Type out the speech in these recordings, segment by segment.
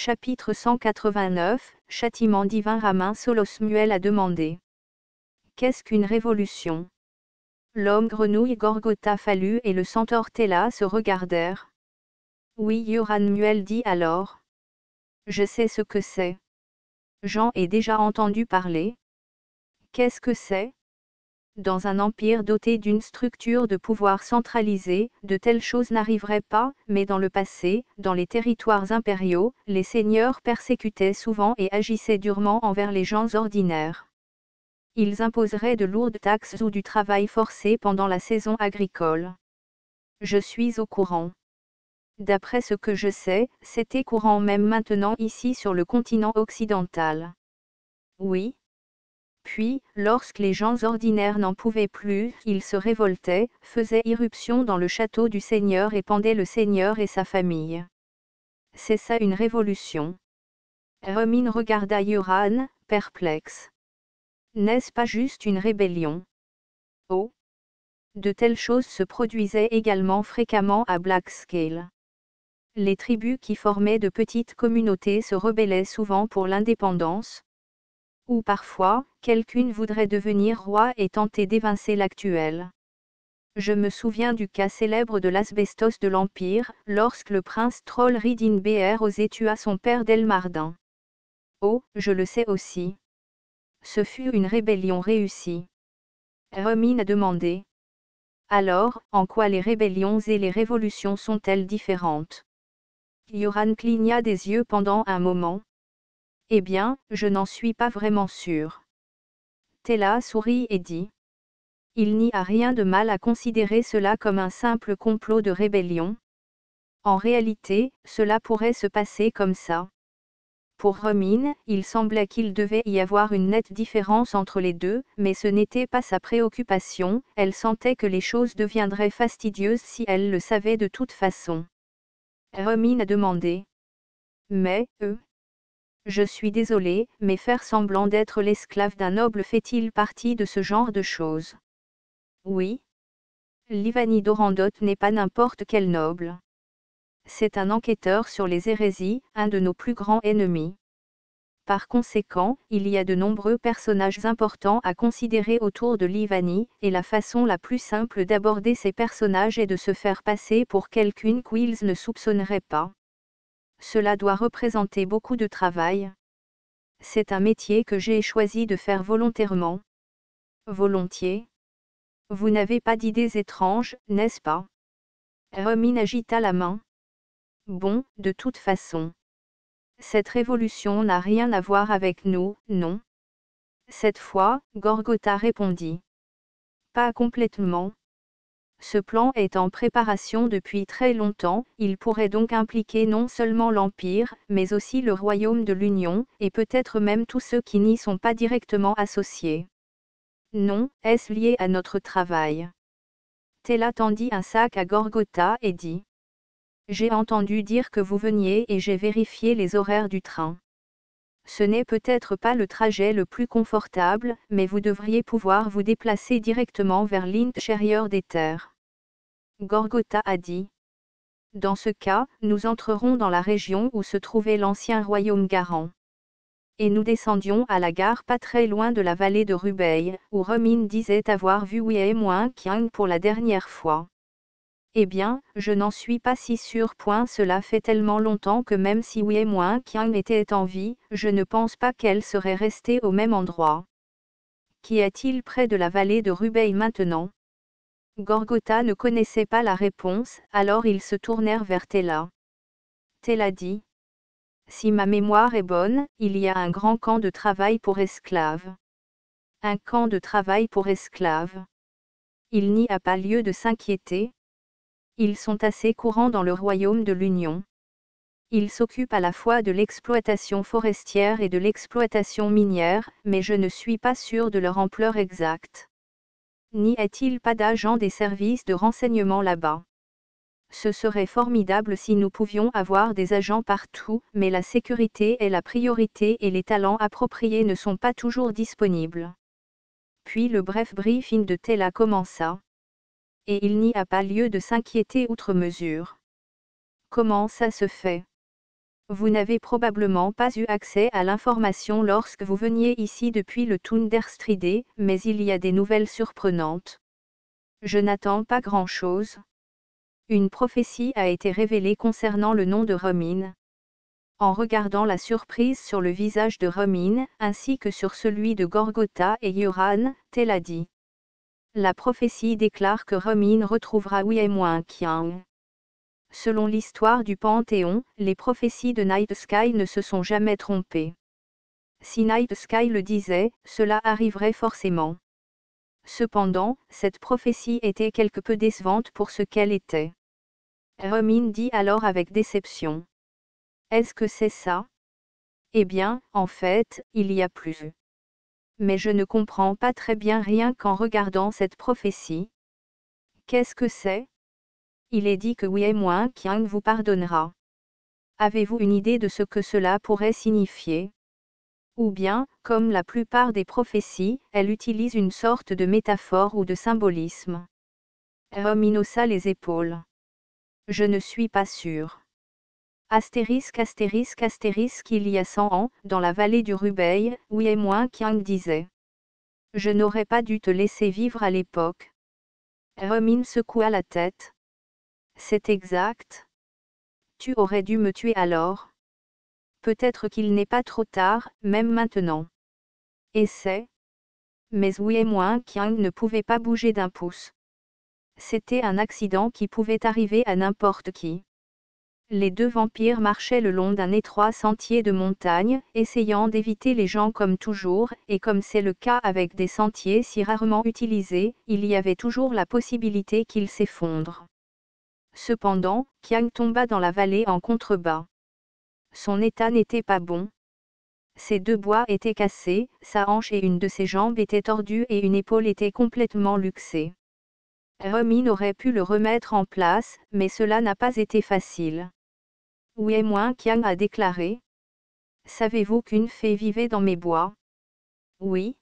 Chapitre 189, Châtiment divin. Ramin Solosmuel a demandé. Qu'est-ce qu'une révolution? L'homme grenouille Gorgotha fallut et le centaure Téla se regardèrent. Oui, Yoranmuel dit alors. Je sais ce que c'est. J'en ai déjà entendu parler. Qu'est-ce que c'est? Dans un empire doté d'une structure de pouvoir centralisée, de telles choses n'arriveraient pas, mais dans le passé, dans les territoires impériaux, les seigneurs persécutaient souvent et agissaient durement envers les gens ordinaires. Ils imposeraient de lourdes taxes ou du travail forcé pendant la saison agricole. Je suis au courant. D'après ce que je sais, c'était courant même maintenant ici sur le continent occidental. Oui. Puis, lorsque les gens ordinaires n'en pouvaient plus, ils se révoltaient, faisaient irruption dans le château du Seigneur et pendaient le Seigneur et sa famille. C'est ça une révolution. Ramin regarda Yoran, perplexe. N'est-ce pas juste une rébellion? Oh! De telles choses se produisaient également fréquemment à Blackscale. Les tribus qui formaient de petites communautés se rebellaient souvent pour l'indépendance. Ou parfois, quelqu'une voudrait devenir roi et tenter d'évincer l'actuel. Je me souviens du cas célèbre de l'asbestos de l'Empire, lorsque le prince troll Ridin Beer osait tua son père Delmardin. Oh, je le sais aussi. Ce fut une rébellion réussie. Ramin a demandé. Alors, en quoi les rébellions et les révolutions sont-elles différentes? Yoran cligna des yeux pendant un moment. Eh bien, je n'en suis pas vraiment sûr. Téla sourit et dit. Il n'y a rien de mal à considérer cela comme un simple complot de rébellion. En réalité, cela pourrait se passer comme ça. Pour Ramin, il semblait qu'il devait y avoir une nette différence entre les deux, mais ce n'était pas sa préoccupation, elle sentait que les choses deviendraient fastidieuses si elle le savait de toute façon. Ramin a demandé. Mais, je suis désolé, mais faire semblant d'être l'esclave d'un noble fait-il partie de ce genre de choses? Oui. Livani Dorandot n'est pas n'importe quel noble. C'est un enquêteur sur les hérésies, un de nos plus grands ennemis. Par conséquent, il y a de nombreux personnages importants à considérer autour de Livani, et la façon la plus simple d'aborder ces personnages est de se faire passer pour quelqu'une qu'ils ne soupçonneraient pas. Cela doit représenter beaucoup de travail. C'est un métier que j'ai choisi de faire volontairement. Volontiers. Vous n'avez pas d'idées étranges, n'est-ce pas? Ramin agita la main. Bon, de toute façon. Cette révolution n'a rien à voir avec nous, non? Cette fois, Gorgotha répondit. Pas complètement. Ce plan est en préparation depuis très longtemps, il pourrait donc impliquer non seulement l'Empire, mais aussi le royaume de l'Union, et peut-être même tous ceux qui n'y sont pas directement associés. Non, est-ce lié à notre travail? Téla tendit un sac à Gorgotha et dit. J'ai entendu dire que vous veniez et j'ai vérifié les horaires du train. Ce n'est peut-être pas le trajet le plus confortable, mais vous devriez pouvoir vous déplacer directement vers l'intérieur des terres. Gorgotha a dit. Dans ce cas, nous entrerons dans la région où se trouvait l'ancien royaume Garan. Et nous descendions à la gare pas très loin de la vallée de Rubeil, où Ramin disait avoir vu Wei-Kiang pour la dernière fois. Eh bien, je n'en suis pas si sûr. Cela fait tellement longtemps que même si Wei-Kiang était en vie, je ne pense pas qu'elle serait restée au même endroit. Qu'y a-t-il près de la vallée de Rubeil maintenant? Gorgotha ne connaissait pas la réponse, alors ils se tournèrent vers Téla. Téla dit. Si ma mémoire est bonne, il y a un grand camp de travail pour esclaves. Un camp de travail pour esclaves. Il n'y a pas lieu de s'inquiéter. Ils sont assez courants dans le royaume de l'Union. Ils s'occupent à la fois de l'exploitation forestière et de l'exploitation minière, mais je ne suis pas sûr de leur ampleur exacte. N'y a-t-il pas d'agents des services de renseignement là-bas? Ce serait formidable si nous pouvions avoir des agents partout, mais la sécurité est la priorité et les talents appropriés ne sont pas toujours disponibles. Puis le bref briefing de Téla commença. Et il n'y a pas lieu de s'inquiéter outre mesure. Comment ça se fait? Vous n'avez probablement pas eu accès à l'information lorsque vous veniez ici depuis le Thunderstride, mais il y a des nouvelles surprenantes. Je n'attends pas grand-chose. Une prophétie a été révélée concernant le nom de Romin. En regardant la surprise sur le visage de Romin, ainsi que sur celui de Gorgotha et Yoran, Tel a dit. La prophétie déclare que Romin retrouvera Wei-Kiang. Selon l'histoire du Panthéon, les prophéties de Night Sky ne se sont jamais trompées. Si Night Sky le disait, cela arriverait forcément. Cependant, cette prophétie était quelque peu décevante pour ce qu'elle était. Romin dit alors avec déception. Est-ce que c'est ça? Eh bien, en fait, il y a plus. Mais je ne comprends pas très bien rien qu'en regardant cette prophétie. Qu'est-ce que c'est? Il est dit que Wei-Kiang vous pardonnera. Avez-vous une idée de ce que cela pourrait signifier? Ou bien, comme la plupart des prophéties, elle utilise une sorte de métaphore ou de symbolisme. Romin haussa les épaules. Je ne suis pas sûr. Astérisque astérisque astérisque il y a 100 ans, dans la vallée du Rubeil, Wei-Kiang disait. Je n'aurais pas dû te laisser vivre à l'époque. Romin secoua la tête. C'est exact. Tu aurais dû me tuer alors. Peut-être qu'il n'est pas trop tard, même maintenant. Et c'est. Mais Wei-Kiang ne pouvait pas bouger d'un pouce. C'était un accident qui pouvait arriver à n'importe qui. Les deux vampires marchaient le long d'un étroit sentier de montagne, essayant d'éviter les gens comme toujours, et comme c'est le cas avec des sentiers si rarement utilisés, il y avait toujours la possibilité qu'ils s'effondrent. Cependant, Kiang tomba dans la vallée en contrebas. Son état n'était pas bon. Ses deux bois étaient cassés, sa hanche et une de ses jambes étaient tordues et une épaule était complètement luxée. Romin aurait pu le remettre en place, mais cela n'a pas été facile. Wei-Kiang a déclaré. Savez-vous qu'une fée vivait dans mes bois? Oui.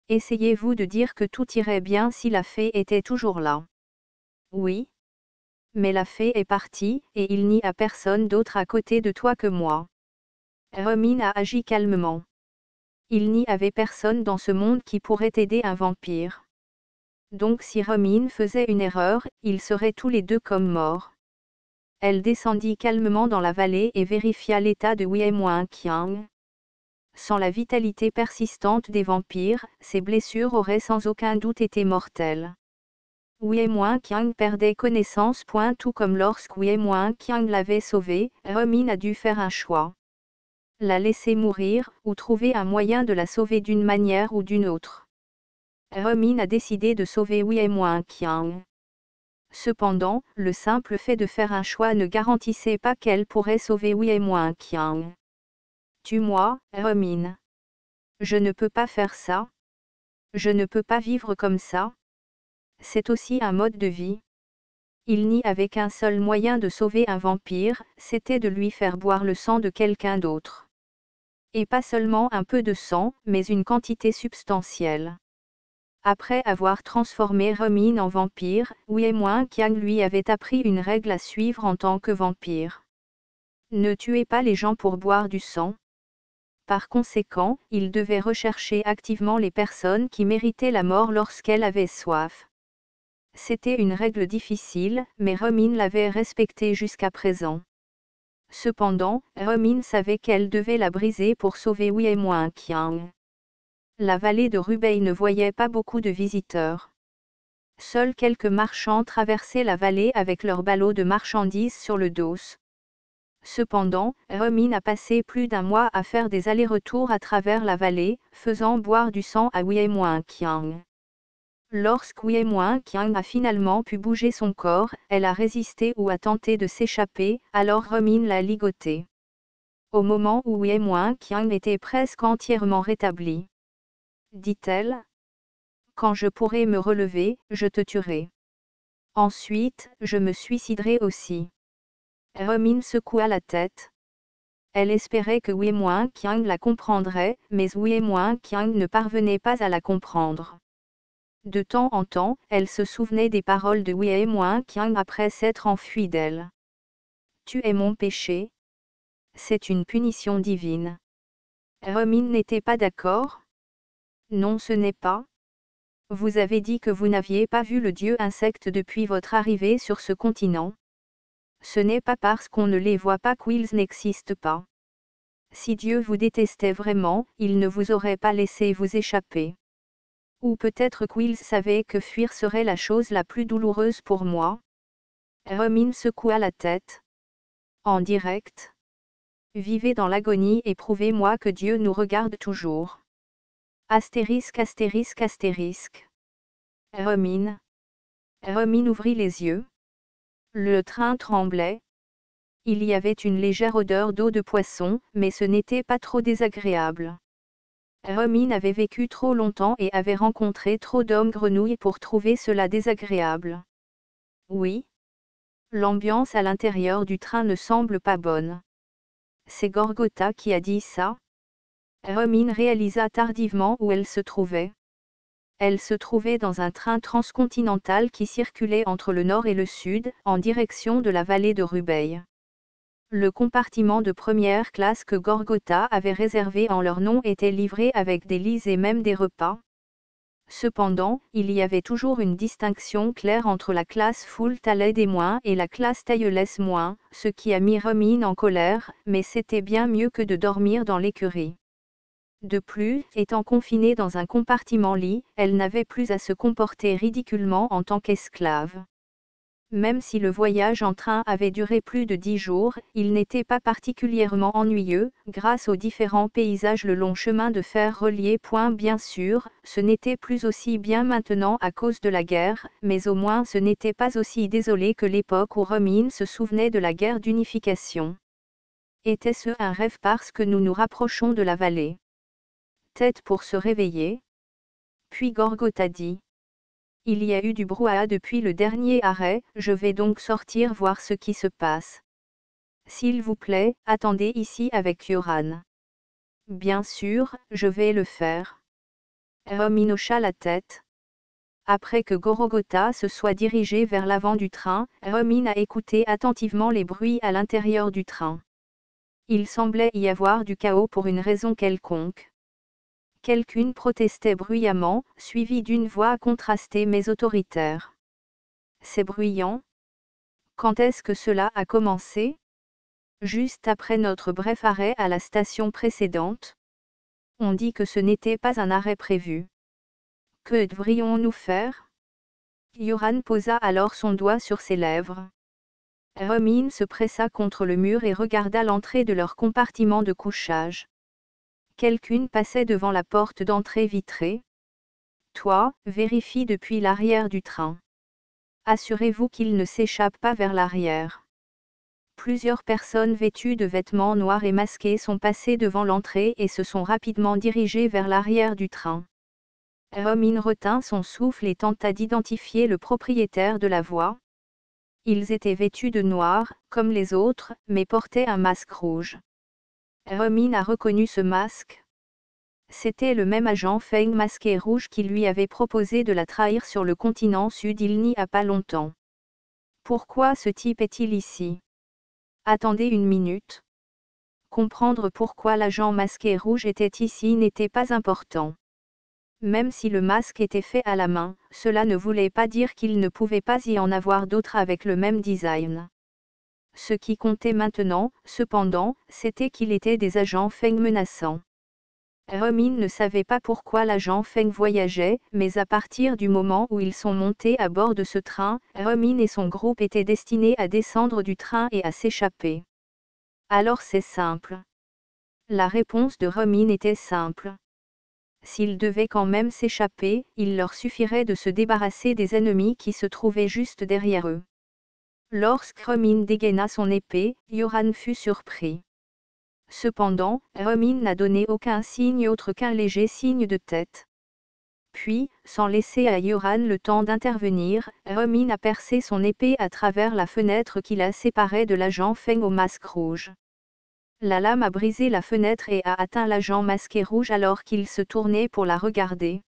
Essayez-vous de dire que tout irait bien si la fée était toujours là? Oui. Mais la fée est partie, et il n'y a personne d'autre à côté de toi que moi. Romin a agi calmement. Il n'y avait personne dans ce monde qui pourrait aider un vampire. Donc si Romin faisait une erreur, ils seraient tous les deux comme morts. Elle descendit calmement dans la vallée et vérifia l'état de Wei-Kiang. Sans la vitalité persistante des vampires, ses blessures auraient sans aucun doute été mortelles. Wei-Kiang perdait connaissance tout comme lorsque Wei-Kiang l'avait sauvé, Romin a dû faire un choix. La laisser mourir, ou trouver un moyen de la sauver d'une manière ou d'une autre. Romin a décidé de sauver Wei-Kiang. Cependant, le simple fait de faire un choix ne garantissait pas qu'elle pourrait sauver Wei-Kiang. Tue-moi, Romin. Je ne peux pas faire ça. Je ne peux pas vivre comme ça. C'est aussi un mode de vie. Il n'y avait qu'un seul moyen de sauver un vampire, c'était de lui faire boire le sang de quelqu'un d'autre. Et pas seulement un peu de sang, mais une quantité substantielle. Après avoir transformé Romin en vampire, Wei-Kiang lui avait appris une règle à suivre en tant que vampire. Ne tuez pas les gens pour boire du sang. Par conséquent, il devait rechercher activement les personnes qui méritaient la mort lorsqu'elles avaient soif. C'était une règle difficile, mais Romin l'avait respectée jusqu'à présent. Cependant, Romin savait qu'elle devait la briser pour sauver Wei-Kiang. La vallée de Rubeil ne voyait pas beaucoup de visiteurs. Seuls quelques marchands traversaient la vallée avec leurs ballots de marchandises sur le dos. Cependant, Romin a passé plus d'un mois à faire des allers-retours à travers la vallée, faisant boire du sang à Wei-Kiang. Lorsque Wei-Kiang a finalement pu bouger son corps, elle a résisté ou a tenté de s'échapper, alors Romin l'a ligotée. Au moment où Wei-Kiang était presque entièrement rétabli, dit-elle. Quand je pourrai me relever, je te tuerai. Ensuite, je me suiciderai aussi. Romin secoua la tête. Elle espérait que Wei-Kiang la comprendrait, mais Wei-Kiang ne parvenait pas à la comprendre. De temps en temps, elle se souvenait des paroles de Wei-Kiang après s'être enfuie d'elle. Tu es mon péché. C'est une punition divine. Romin n'était pas d'accord? Non, ce n'est pas. Vous avez dit que vous n'aviez pas vu le dieu insecte depuis votre arrivée sur ce continent. Ce n'est pas parce qu'on ne les voit pas qu'ils n'existent pas. Si Dieu vous détestait vraiment, il ne vous aurait pas laissé vous échapper. Ou peut-être qu'ils savaient que fuir serait la chose la plus douloureuse pour moi. Romin secoua la tête. En direct. Vivez dans l'agonie et prouvez-moi que Dieu nous regarde toujours. Astérisque astérisque astérisque. Romin. Romin ouvrit les yeux. Le train tremblait. Il y avait une légère odeur d'eau de poisson, mais ce n'était pas trop désagréable. Romin avait vécu trop longtemps et avait rencontré trop d'hommes grenouilles pour trouver cela désagréable. Oui. L'ambiance à l'intérieur du train ne semble pas bonne. C'est Gorgotha qui a dit ça. Romin réalisa tardivement où elle se trouvait. Elle se trouvait dans un train transcontinental qui circulait entre le nord et le sud, en direction de la vallée de Rubeil. Le compartiment de première classe que Gorgotha avait réservé en leur nom était livré avec des lits et même des repas. Cependant, il y avait toujours une distinction claire entre la classe full taled et moins et la classe tailleuless moins, ce qui a mis Romin en colère, mais c'était bien mieux que de dormir dans l'écurie. De plus, étant confinée dans un compartiment-lit, elle n'avait plus à se comporter ridiculement en tant qu'esclave. Même si le voyage en train avait duré plus de 10 jours, il n'était pas particulièrement ennuyeux, grâce aux différents paysages le long chemin de fer relié. Bien sûr, ce n'était plus aussi bien maintenant à cause de la guerre, mais au moins ce n'était pas aussi désolé que l'époque où Romin se souvenait de la guerre d'unification. Était-ce un rêve parce que nous nous rapprochons de la vallée? Tête pour se réveiller. Puis Gorgotha dit. Il y a eu du brouhaha depuis le dernier arrêt, je vais donc sortir voir ce qui se passe. S'il vous plaît, attendez ici avec Yoran. Bien sûr, je vais le faire. Romin hocha la tête. Après que Gorgotha se soit dirigé vers l'avant du train, Romin a écouté attentivement les bruits à l'intérieur du train. Il semblait y avoir du chaos pour une raison quelconque. Quelqu'une protestait bruyamment, suivie d'une voix contrastée mais autoritaire. C'est bruyant. Quand est-ce que cela a commencé? Juste après notre bref arrêt à la station précédente. On dit que ce n'était pas un arrêt prévu. Que devrions-nous faire? Yoran posa alors son doigt sur ses lèvres. Romin se pressa contre le mur et regarda l'entrée de leur compartiment de couchage. Quelqu'une passait devant la porte d'entrée vitrée. Toi, vérifie depuis l'arrière du train. Assurez-vous qu'il ne s'échappe pas vers l'arrière. Plusieurs personnes vêtues de vêtements noirs et masquées sont passées devant l'entrée et se sont rapidement dirigées vers l'arrière du train. Romin retint son souffle et tenta d'identifier le propriétaire de la voie. Ils étaient vêtus de noir, comme les autres, mais portaient un masque rouge. Romin a reconnu ce masque. C'était le même agent Feng masqué rouge qui lui avait proposé de la trahir sur le continent sud il n'y a pas longtemps. Pourquoi ce type est-il ici? Attendez une minute. Comprendre pourquoi l'agent masqué rouge était ici n'était pas important. Même si le masque était fait à la main, cela ne voulait pas dire qu'il ne pouvait pas y en avoir d'autres avec le même design. Ce qui comptait maintenant, cependant, c'était qu'il était des agents Feng menaçants. Romin ne savait pas pourquoi l'agent Feng voyageait, mais à partir du moment où ils sont montés à bord de ce train, Romin et son groupe étaient destinés à descendre du train et à s'échapper. Alors c'est simple. La réponse de Romin était simple. S'ils devaient quand même s'échapper, il leur suffirait de se débarrasser des ennemis qui se trouvaient juste derrière eux. Lorsque Romin dégaina son épée, Yoran fut surpris. Cependant, Romin n'a donné aucun signe autre qu'un léger signe de tête. Puis, sans laisser à Yoran le temps d'intervenir, Romin a percé son épée à travers la fenêtre qui la séparait de l'agent Feng au masque rouge. La lame a brisé la fenêtre et a atteint l'agent masqué rouge alors qu'il se tournait pour la regarder.